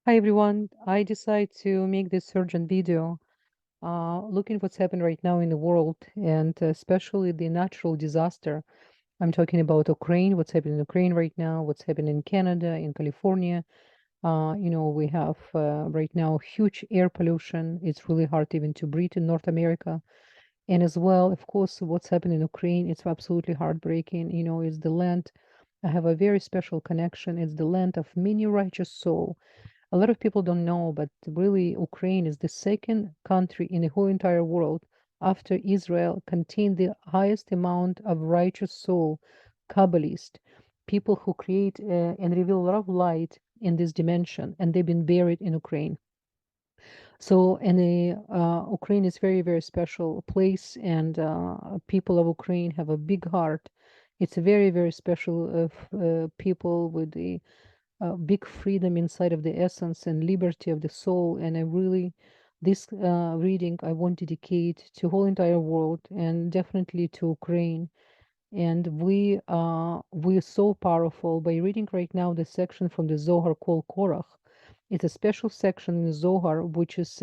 Hi everyone, I decided to make this urgent video looking what's happening right now in the world and especially the natural disaster. I'm talking about Ukraine, what's happening in Ukraine right now, what's happening in Canada, in California. We have right now huge air pollution. It's really hard even to breathe in North America. And as well, of course, what's happening in Ukraine, it's absolutely heartbreaking. It's the land. I have a very special connection. It's the land of many righteous soul. A lot of people don't know, but really, Ukraine is the second country in the whole entire world after Israel contained the highest amount of righteous soul, Kabbalist, people who create and reveal a lot of light in this dimension, and they've been buried in Ukraine. So, and Ukraine is very, very special place, and people of Ukraine have a big heart. It's a very, very special people with the big freedom inside of the essence and liberty of the soul. And I really, this reading I want to dedicate to whole entire world and definitely to Ukraine. And we're so powerful by reading right now the section from the Zohar called Korach. It's a special section in the Zohar which is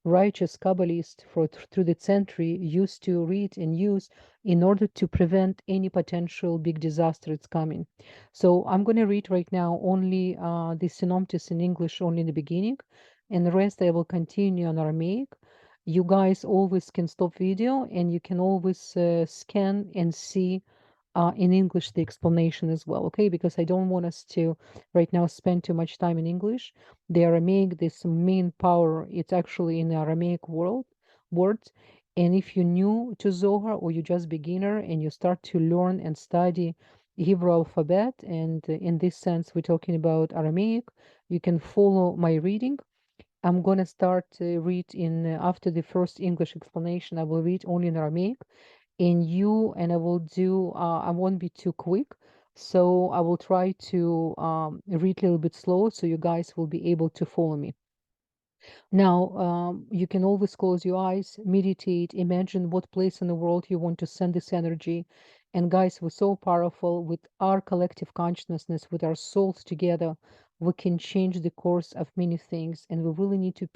righteous Kabbalist through the century used to read and use in order to prevent any potential big disaster that's coming. So I'm going to read right now only the synopsis in English only in the beginning, and the rest I will continue on Aramaic. You guys always can stop video and you can always scan and see in English the explanation as well, okay? Because I don't want us to right now spend too much time in English. The Aramaic, this main power, it's actually in the Aramaic words. And if you're new to Zohar or you're just beginner and you start to learn and study Hebrew alphabet, and in this sense we're talking about Aramaic, you can follow my reading. I'm gonna start read in after the first English explanation. I will read only in Aramaic, and I will do. I won't be too quick, so I will try to read a little bit slow, so you guys will be able to follow me. Now, you can always close your eyes, meditate, imagine what place in the world you want to send this energy. And guys, we're so powerful with our collective consciousness, with our souls together. We can change the course of many things, and we really need to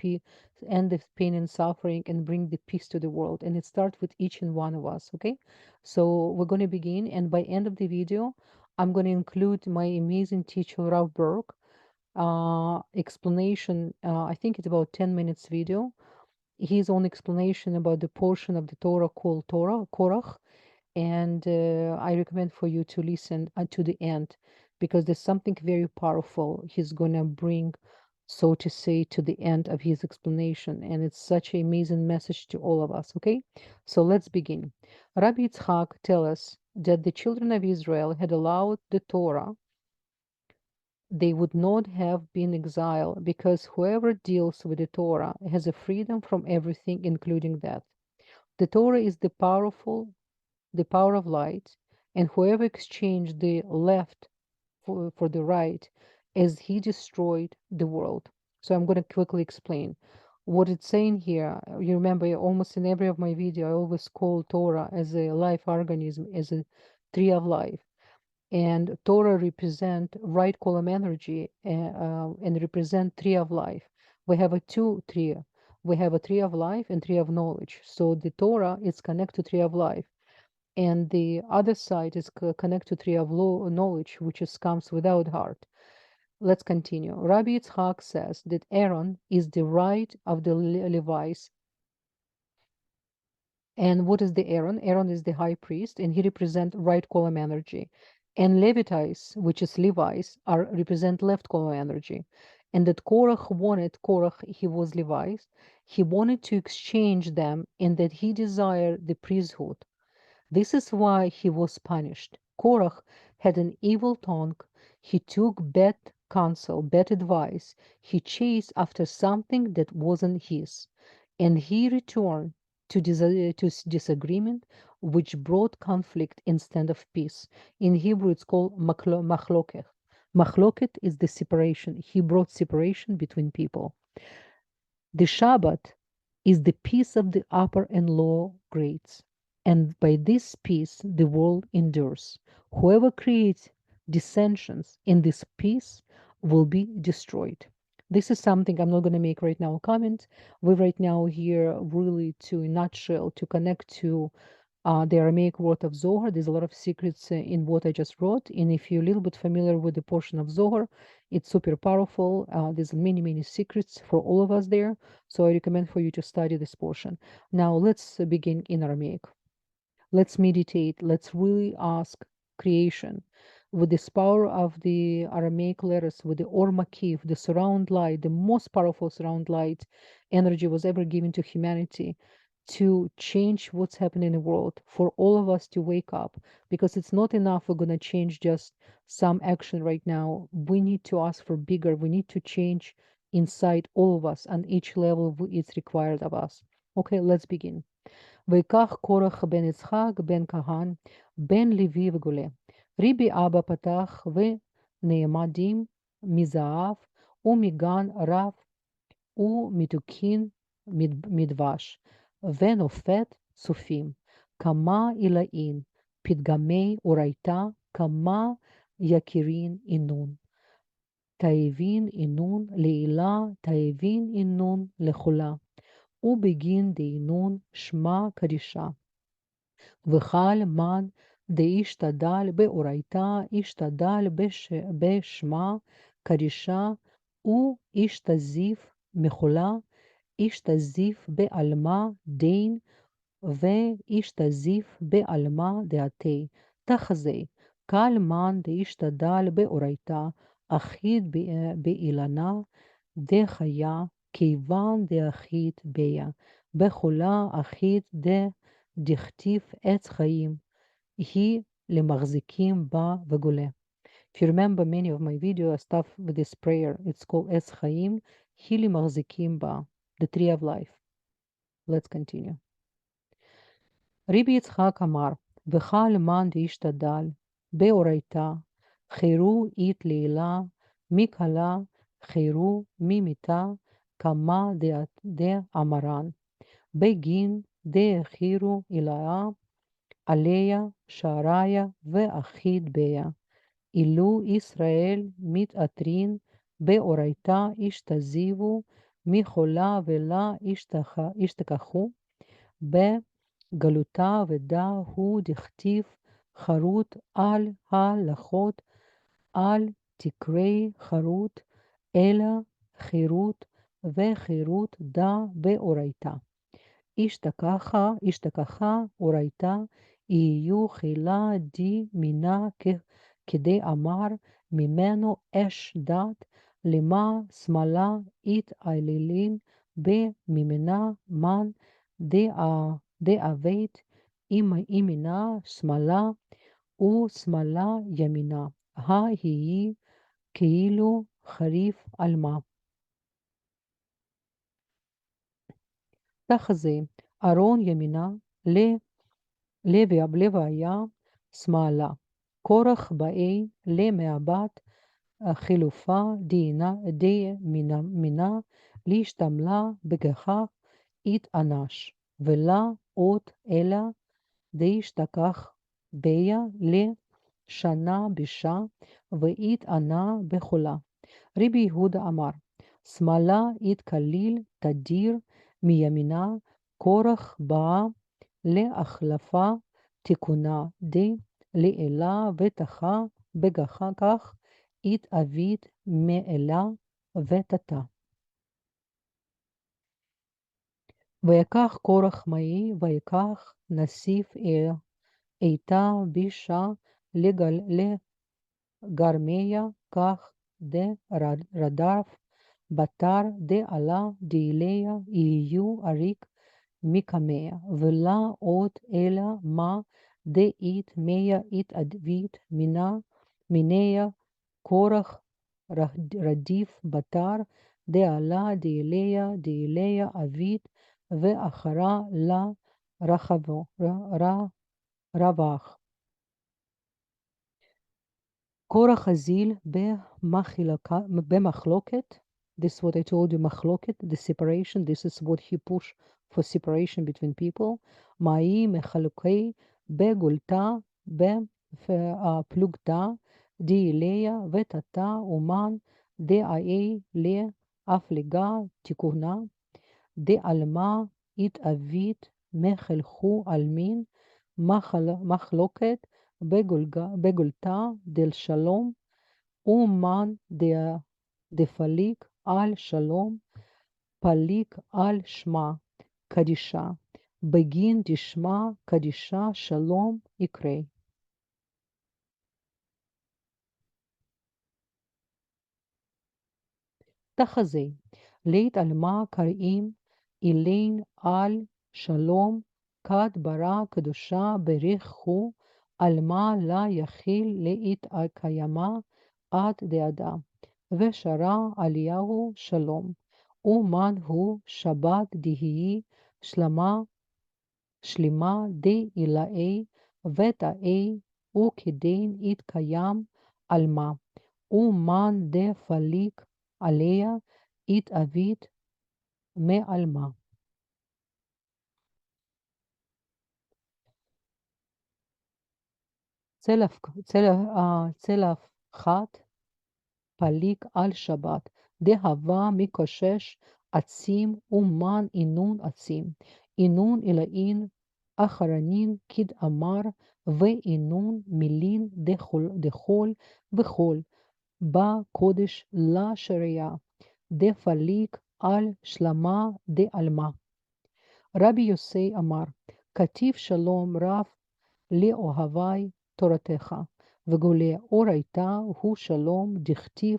end the pain and suffering and bring the peace to the world. And it starts with each and one of us. Okay, so we're going to begin, and by end of the video, I'm going to include my amazing teacher Rav Berg explanation. I think it's about 10 minutes video. His own explanation about the portion of the Torah called Torah, Korach. And I recommend for you to listen to the end because there's something very powerful he's going to bring, so to say, to the end of his explanation. And it's such an amazing message to all of us. Okay, so let's begin. Rabbi Yitzhak tells us that the children of Israel had allowed the Torah, they would not have been exiled because whoever deals with the Torah has a freedom from everything, including death. The Torah is the power of light, and whoever exchanged the left for the right, as he destroyed the world. So I'm going to quickly explain what it's saying here. You remember, almost in every of my video, I always call Torah as a life organism, as a tree of life, and Torah represent right column energy and represent tree of life. We have a two tree. We have a tree of life and tree of knowledge. So the Torah is connected to tree of life, and the other side is connected to tree of knowledge, which is comes without heart. Let's continue. Rabbi Yitzhak says that Aaron is the right of the Levites. And what is the Aaron? Aaron is the high priest, and he represents right column energy. And Levites, which is Levites, are represent left column energy. And that Korach, he was Levites, he wanted to exchange them, and that he desired the priesthood. This is why he was punished. Korach had an evil tongue. He took bad counsel, bad advice. He chased after something that wasn't his. And he returned to disagreement, which brought conflict instead of peace. In Hebrew, it's called machloket. Machloket is the separation. He brought separation between people. The Shabbat is the peace of the upper and lower grades, and by this peace the world endures. Whoever creates dissensions in this peace will be destroyed. This is something I'm not going to make right now a comment. We're right now here really to, in nutshell, to connect to the Aramaic word of Zohar. There's a lot of secrets in what I just wrote. And if you're a little bit familiar with the portion of Zohar, it's super powerful. There's many, many secrets for all of us there. So I recommend for you to study this portion. Now let's begin in Aramaic. Let's meditate. Let's really ask creation with this power of the Aramaic letters, with the Or Makif, the surround light, the most powerful surround light energy was ever given to humanity to change what's happening in the world, for all of us to wake up, because it's not enough we're going to change just some action right now. We need to ask for bigger. We need to change inside all of us, and each level is required of us. Okay, let's begin. ויקח קורח בן יצחק בן כהן בן לוי וגולה. ריבי אבא פתח ונעמדים מזהב ומגן רב ומתוקין מדבש ונופת צופים. כמה עילאין פתגמי אורייתא כמה יקירין אינון. תאבין אינון לעילה תאבין אינון לחולה. ובגין דהינון שמה קדישה. וחל מן דאישתדל באורייתא אישתדל בשמה קדישה ואישתזיף מחולה אישתזיף בעלמא דין ואישתזיף בעלמא דעתי תחזה קל מן דאישתדל באורייתא אחיד באילנה דחיה כיוון דאחיד ביה בחולה אחיד דכתיב עץ חיים היא למחזיקים בה וגולה. If you remember many of my videos, I start with this prayer. It's called עץ חיים, היא למחזיקים בה, the tree of life. Let's continue. רבי יצחק אמר, וחל מן דאישתדל באורייתא, חירו אית לילה, מקלה חירו ממיתה, כמה דאמרן, בגין דאחירו אליה, עליה שעריה ואחיד ביה. אילו ישראל מתעטרין באורייתא ישתזיבו, מחולה ולה ישתכחו, בגלותה ודע הוא דכתיב חרוט על הלכות, אל תקראי חרוט, אלא חירות וחירות דע באורייתא. השתכחה אורייתא, יהיו חילה די מינה כדי אמר ממנו אש דת, למה שמאלה יתעללין במימנה מן דאבית ימינה שמאלה ושמאלה ימינה, ההיא כאילו חריף עלמה. תחזה ארון ימינה לוויה שמאלה, כורח באי למעבת חילופה די מינה להשתמלה בכך יתענש, ולה עוד אלא דהשתכח ביה לשנה בשה ויתענה בחולה. רבי יהודה אמר, שמאלה יתקליל תדיר מימינה, כורח באה להחלפה תיקונה די לאלה ותחה בכך יתאבית מאלה ותתה. ויקח כורח מאי ויקח נסיף איתה בישה לגרמיה, כך דרדף בתר דעלה דאליה יהיו אריק מקמיה, ולה עוד אלא מה דאית מיה יתאדבית מיניה כורח רדיף בתר דעלה דאליה אבית ואחרה לה רווח. כורח הזיל במחלוקת, this is what I told you, מחלוקת, the separation, this is what he pushed for separation between people, מאי מחלוקי בגולתה בפלוגתה דאליה ותתה אומן דאי הפליגה תיקונה, דעלמא התאבית מחלכו עלמין, מחלוקת בגולתה דל שלום, אומן דפליק על שלום, פליק על שמה, קדישה, בגין דשמה קדישה שלום יקרה. תחזה, לית עלמא קראים אילין על שלום, כד ברא קדושה בריחו, עלמא לה יכיל לית קיימה עד דעדה, ושרה עליהו שלום, ומן הוא שבת דהי שלמה דאילאי ותאי, וכדין יתקיים עלמא, ומן דפליק עליה התאבית מעלמא. צלף חת פליק על שבת, דהווה מקושש עצים ומן אינון עצים, אינון אלאין אחרנין כדאמר, ואינון מילין דחול וחול, בקודש לה שריה, דפליק על שלמה דעלמא. רבי יוסי אמר, כתיב שלום רב לאוהבי תורתך, וגולה אורייתא הוא שלום דכתיב,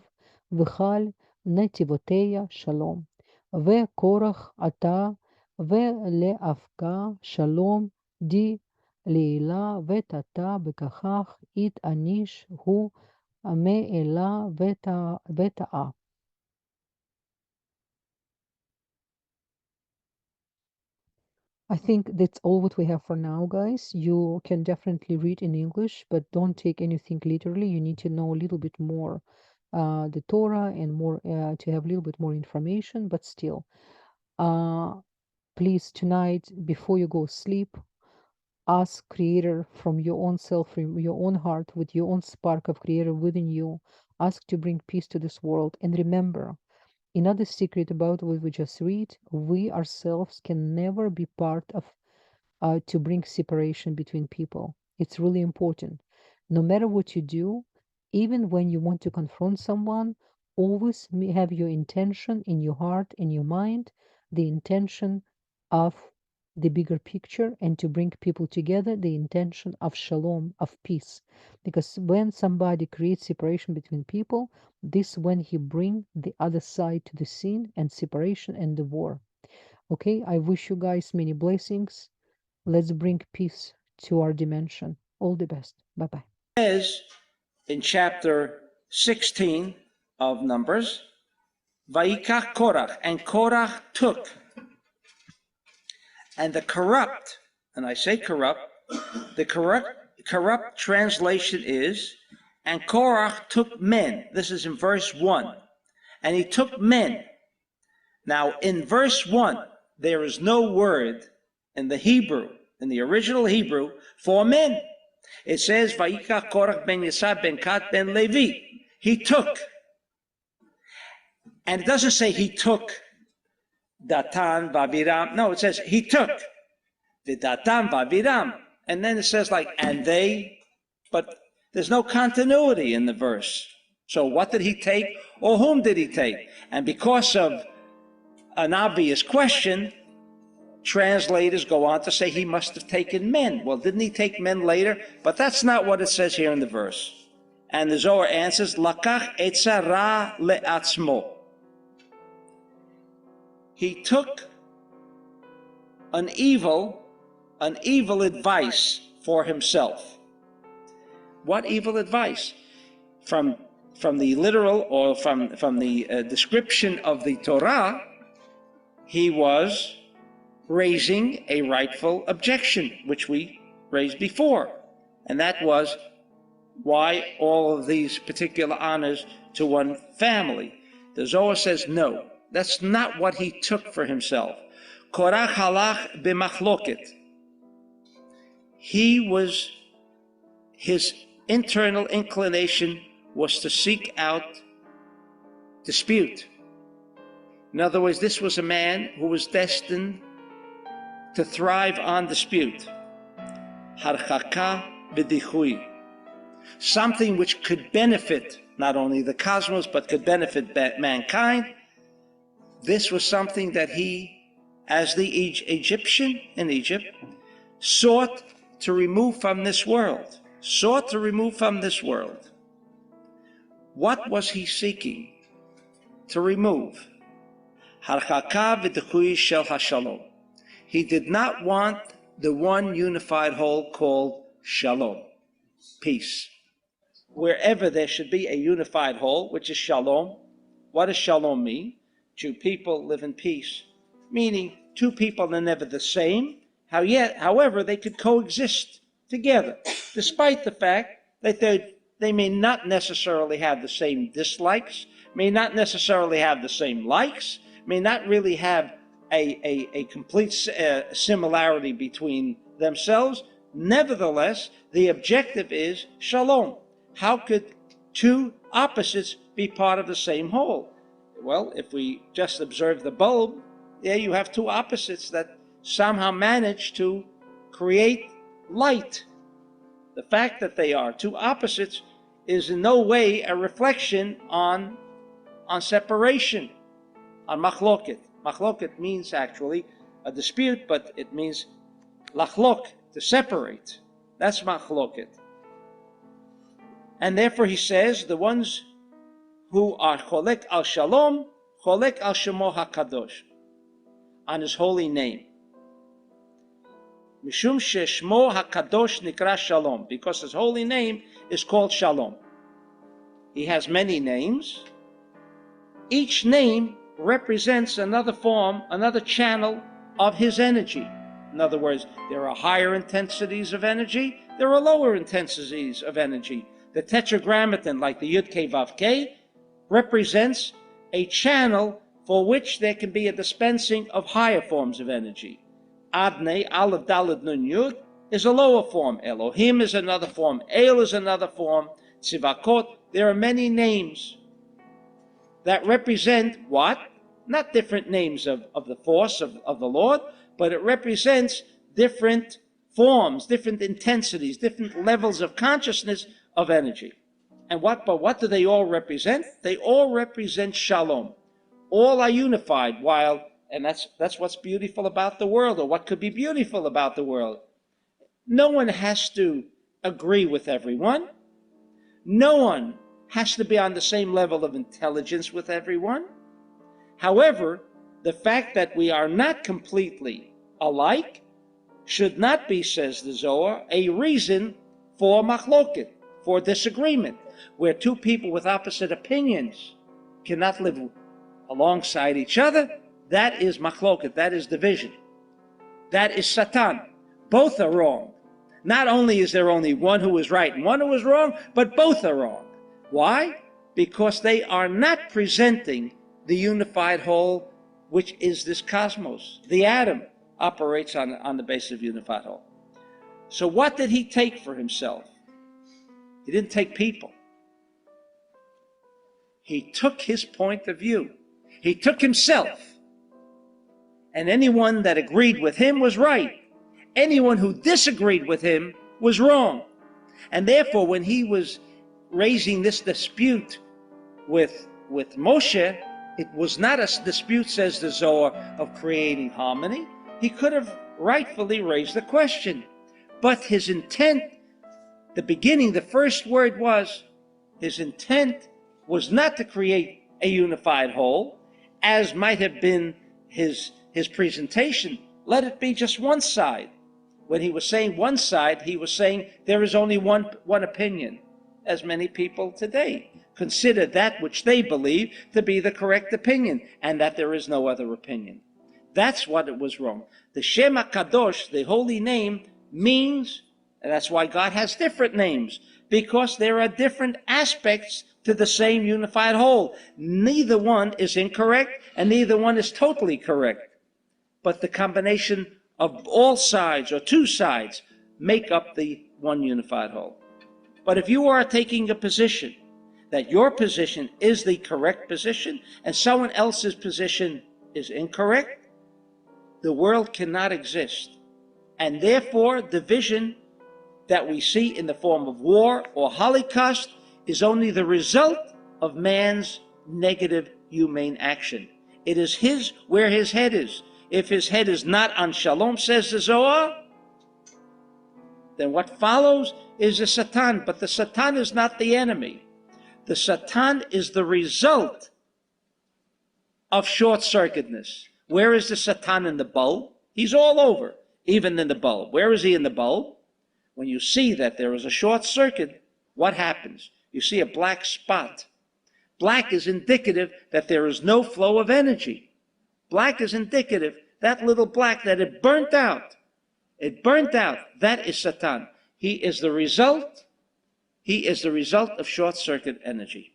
וחל נתיבותיה שלום. וקורח אתה ולאפקה שלום די לעילה ותתה בכך יתעניש הוא מעילה וטעה. I think that's all what we have for now, guys. You can definitely read in English, but don't take anything literally. You need to know a little bit more the Torah and more to have a little bit more information, but still. Please, tonight, before you go sleep, ask Creator from your own self, from your own heart, with your own spark of Creator within you. Ask to bring peace to this world. And remember, another secret about what we just read, we ourselves can never be part of to bring separation between people. It's really important. No matter what you do, even when you want to confront someone, always have your intention in your heart, in your mind, the intention of the bigger picture, and to bring people together, the intention of shalom, of peace. Because when somebody creates separation between people, this when he bring the other side to the scene, and separation and the war. Okay, I wish you guys many blessings. Let's bring peace to our dimension. All the best. Bye-bye. Says in chapter 16 of Numbers, Vayikach Korach, and Korach took, and the corrupt, and I say corrupt, the corrupt translation is, and Korach took men. This is in verse 1. And he took men. Now, in verse 1, there is no word in the Hebrew, in the original Hebrew, for men. It says, Vayikach Korach ben Yesab ben Kat ben Levi. He took. And it doesn't say he took Datan v'Aviram. No, it says he took the Datan v'Aviram. And then it says like, and they, but there's no continuity in the verse. So what did he take, or whom did he take? And because of an obvious question, translators go on to say he must have taken men. Well, didn't he take men later? But that's not what it says here in the verse. And the Zohar answers, Lakach etza ra le'atzmo. He took an evil advice for himself. What evil advice? From the literal, or from the description of the Torah, he was raising a rightful objection, which we raised before. And that was, why all of these particular honors to one family? The Zohar says, no, that's not what he took for himself. Korach halach b'machloket. His internal inclination was to seek out dispute. In other words, this was a man who was destined to thrive on dispute. Harchaka v'dichui. Something which could benefit not only the cosmos, but could benefit mankind. This was something that he, as the Egyptian in Egypt, sought to remove from this world. Sought to remove from this world. What was he seeking to remove? Harchaka v'dichui shel hashalom. He did not want the one unified whole called shalom, peace. Wherever there should be a unified whole, which is shalom. What does shalom mean? Two people live in peace, meaning two people are never the same, however, they could coexist together, despite the fact that they may not necessarily have the same dislikes, may not necessarily have the same likes, may not really have a complete similarity between themselves. Nevertheless, the objective is shalom. How could two opposites be part of the same whole? Well, if we just observe the bulb, there you have two opposites that somehow manage to create light. The fact that they are two opposites is in no way a reflection on separation, on machloket. Machloket means actually a dispute, but it means lachlok, to separate. That's machloket. And therefore he says, the ones who are cholek al shalom, cholek al shemo hakadosh, on his holy name. Mishum sheshmo hakadosh nikra shalom, because his holy name is called shalom. He has many names. Each name represents another form, another channel of his energy. In other words, there are higher intensities of energy, there are lower intensities of energy. The tetragrammaton, like the Yud Kei Vav Kei, represents a channel for which there can be a dispensing of higher forms of energy. Adnei, Aleph, Dalet, Nun, Yud, is a lower form. Elohim is another form. El is another form. Tzivakot, there are many names that represent what? Not different names of the force of the Lord, but it represents different forms, different intensities, different levels of consciousness of energy. And what do they all represent? They all represent shalom. All are unified, and that's what's beautiful about the world, or what could be beautiful about the world. No one has to agree with everyone. No one has to be on the same level of intelligence with everyone. However, the fact that we are not completely alike should not be, says the Zohar, a reason for machloket, for disagreement, where two people with opposite opinions cannot live alongside each other. That is machloket, that is division. That is Satan. Both are wrong. Not only is there only one who is right and one who is wrong, but both are wrong. Why? Because they are not presenting the unified whole, which is this cosmos. The atom operates on the basis of unified whole. So what did he take for himself? He didn't take people. He took his point of view. He took himself. And anyone that agreed with him was right. Anyone who disagreed with him was wrong. And therefore, when he was raising this dispute with Moshe, it was not a dispute, says the Zohar, of creating harmony. He could have rightfully raised the question. But his intent, the beginning, the first word was, his intent was not to create a unified whole, as might have been his presentation. Let it be just one side. When he was saying one side, he was saying there is only one opinion, as many people today consider that which they believe to be the correct opinion, and that there is no other opinion. That's what it was wrong. The Shem HaKadosh, the holy name, means, and that's why God has different names, because there are different aspects to the same unified whole. Neither one is incorrect, and neither one is totally correct. But the combination of all sides, or two sides, make up the one unified whole. But if you are taking a position that your position is the correct position and someone else's position is incorrect, the world cannot exist. And therefore, division that we see in the form of war or Holocaust is only the result of man's negative humane action. It is where his head is. If his head is not on Shalom, says the Zohar, then what follows is the Satan. But the Satan is not the enemy. The Satan is the result of short-circuitedness. Where is the Satan in the bulb? He's all over, even in the bulb. Where is he in the bulb? When you see that there is a short circuit, what happens? You see a black spot. Black is indicative that there is no flow of energy. Black is indicative, that little black, that it burnt out. It burnt out. That is Satan. He is the result of short-circuit energy.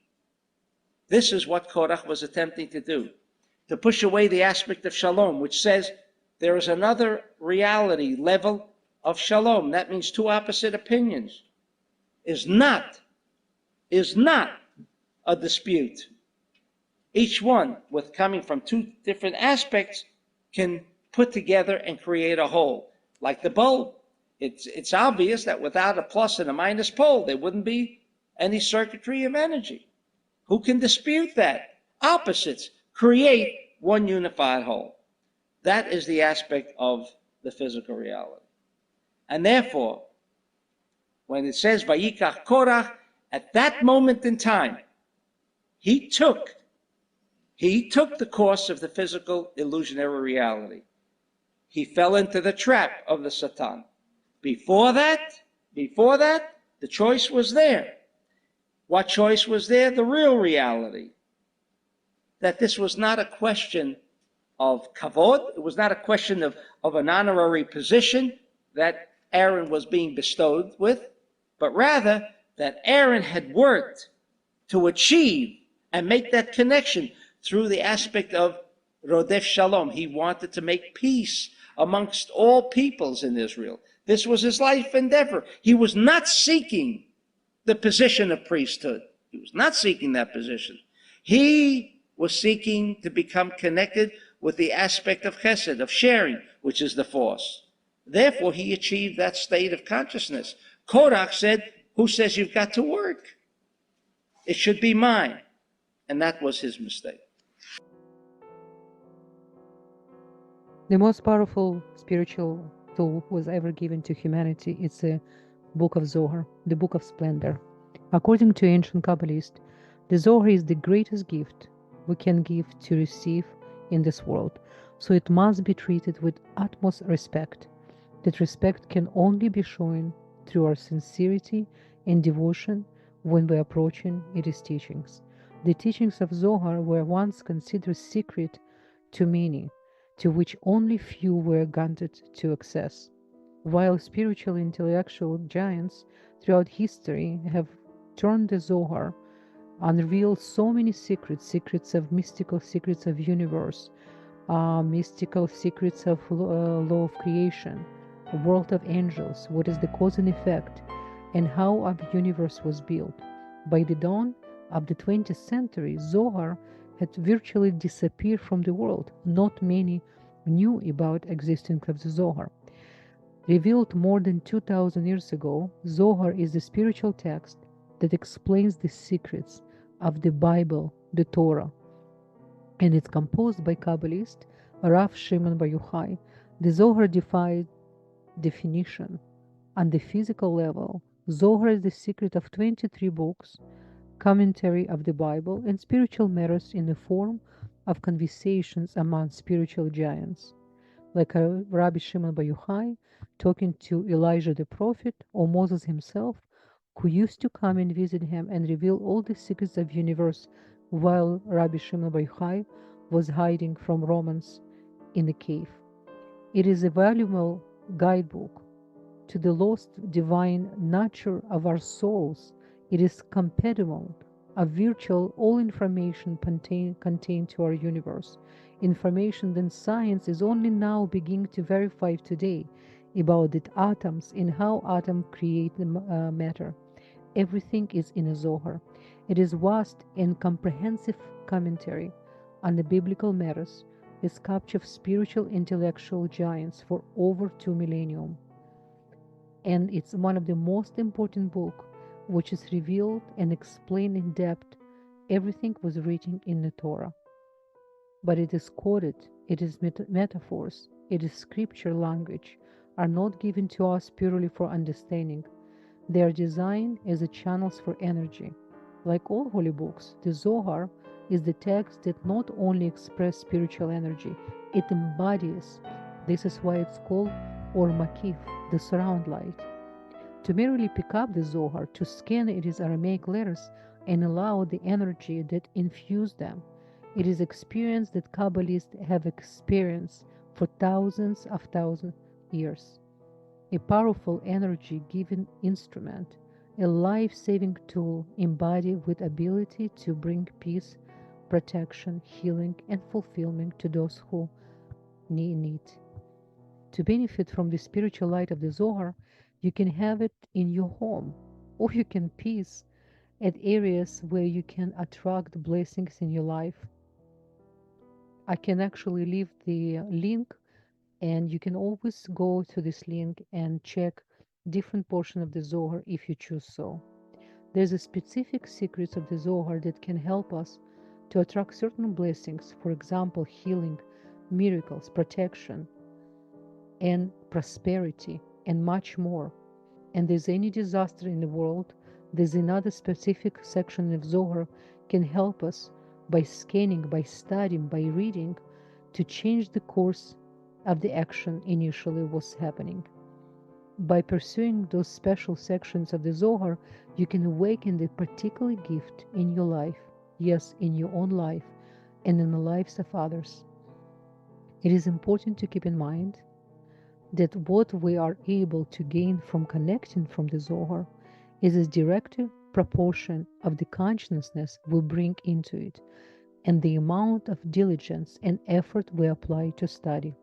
This is what Korach was attempting to do, to push away the aspect of Shalom, which says there is another reality level of Shalom. That means two opposite opinions. Is not a dispute. Each one, with coming from two different aspects, can put together and create a whole. Like the bulb, it's obvious that without a plus and a minus pole, there wouldn't be any circuitry of energy. Who can dispute that? Opposites create one unified whole. That is the aspect of the physical reality. And therefore, when it says Vayikach Korach, at that moment in time, he took the course of the physical illusionary reality. He fell into the trap of the Satan. Before that, the choice was there. What choice was there? The real reality. That this was not a question of kavod, it was not a question of an honorary position that Aaron was being bestowed with, but rather that Aaron had worked to achieve and make that connection through the aspect of Rodef Shalom. He wanted to make peace amongst all peoples in Israel. This was his life endeavor. He was not seeking the position of priesthood. He was not seeking that position. He was seeking to become connected with the aspect of chesed, of sharing, which is the force. Therefore, he achieved that state of consciousness. Korach said, who says you've got to work? It should be mine. And that was his mistake. The most powerful spiritual tool was ever given to humanity. It's a book of Zohar, the book of splendor. According to ancient Kabbalists, the Zohar is the greatest gift we can give to receive in this world. So it must be treated with utmost respect. That respect can only be shown through our sincerity and devotion when we are approaching its teachings. The teachings of Zohar were once considered secret to many, to which only few were granted to access. While spiritual intellectual giants throughout history have turned the Zohar and revealed so many secrets of mystical secrets of universe, mystical secrets of law of creation, a world of angels, what is the cause and effect, and how our universe was built. By the dawn of the 20th century, Zohar had virtually disappeared from the world. Not many knew about existence of the Zohar. Revealed more than 2,000 years ago, Zohar is the spiritual text that explains the secrets of the Bible, the Torah, and it's composed by Kabbalist Rav Shimon Bar Yochai. The Zohar defies definition. On the physical level, Zohar is the secret of 23 books, commentary of the Bible, and spiritual matters in the form of conversations among spiritual giants, like Rabbi Shimon Bar Yochai talking to Elijah the prophet, or Moses himself, who used to come and visit him and reveal all the secrets of the universe while Rabbi Shimon Bar Yochai was hiding from Romans in a cave. It is a valuable guidebook to the lost divine nature of our souls. It is compatible of virtual all information contained to our universe, information that science is only now beginning to verify today about the atoms and how atoms create the matter. Everything is in a Zohar. It is vast and comprehensive commentary on the biblical matters, the sculpture of spiritual intellectual giants for over 2 millennia, and it's one of the most important books which is revealed and explained in depth. Everything was written in the Torah, but it is quoted, it is metaphors, it is scripture language, are not given to us purely for understanding. They are designed as a channels for energy. Like all holy books, the Zohar is the text that not only expresses spiritual energy, it embodies. This is why it's called or makif, the surround light. To merely pick up the Zohar, to scan its Aramaic letters and allow the energy that infused them, it is experience that Kabbalists have experienced for thousands of years. A powerful energy-giving instrument, a life-saving tool embodied with ability to bring peace, protection, healing, and fulfillment to those who need it. To benefit from the spiritual light of the Zohar, you can have it in your home, or you can peace at areas where you can attract blessings in your life. I can actually leave the link, and you can always go to this link and check different portion of the Zohar if you choose so. There's a specific secrets of the Zohar that can help us to attract certain blessings, for example, healing, miracles, protection, and prosperity, and much more. And there's any disaster in the world, there's another specific section of Zohar can help us by scanning, by studying, by reading, to change the course of the action initially was happening. By pursuing those special sections of the Zohar, you can awaken the particular gift in your life, yes, in your own life, and in the lives of others. It is important to keep in mind that what we are able to gain from connecting from the Zohar is a direct proportion of the consciousness we bring into it and the amount of diligence and effort we apply to study.